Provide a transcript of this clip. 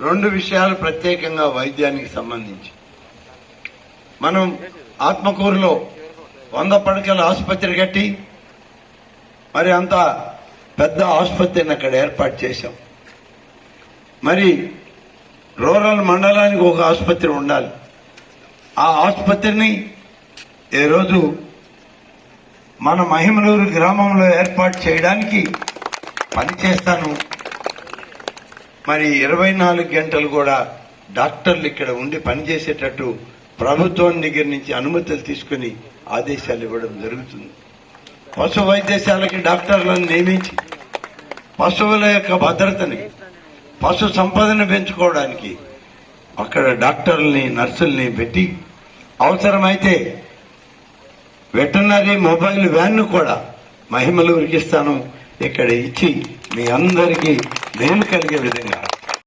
రెండు విషయాలు ప్రత్యేకంగా వైద్యానికి సంబంధించి. మనం ఆత్మకూరులో 100 పడకల ఆసుపత్రి కట్టి మరి అంత పెద్ద ఆసుపత్రిని అక్కడ ఏర్పాటు చేశాం. మరి రూరల్ మండలానికి ఒక ఆసుపత్రి ఉండాలి. ఆ ఆసుపత్రిని ఏ రోజు మన మహిమలూరు గ్రామంలో ఏర్పాటు చేయడానికి పనిచేస్తాను. మరి 24 గంటలు కూడా డాక్టర్లు ఇక్కడ ఉండి పనిచేసేటట్టు ప్రభుత్వం దగ్గర నుంచి అనుమతులు తీసుకుని ఆదేశాలు ఇవ్వడం జరుగుతుంది. పశు వైద్యశాలకి డాక్టర్లను నియమించి పశువుల యొక్క భద్రతని, పశు సంపదను పెంచుకోవడానికి అక్కడ డాక్టర్లని, నర్సుల్ని పెట్టి అవసరమైతే వెటర్నరీ మొబైల్ వ్యాన్ కూడా మహిమలూరికి ఇస్తాను. ఇక్కడ ఇచ్చి మీ అందరికీ మేలు కలిగే విధంగా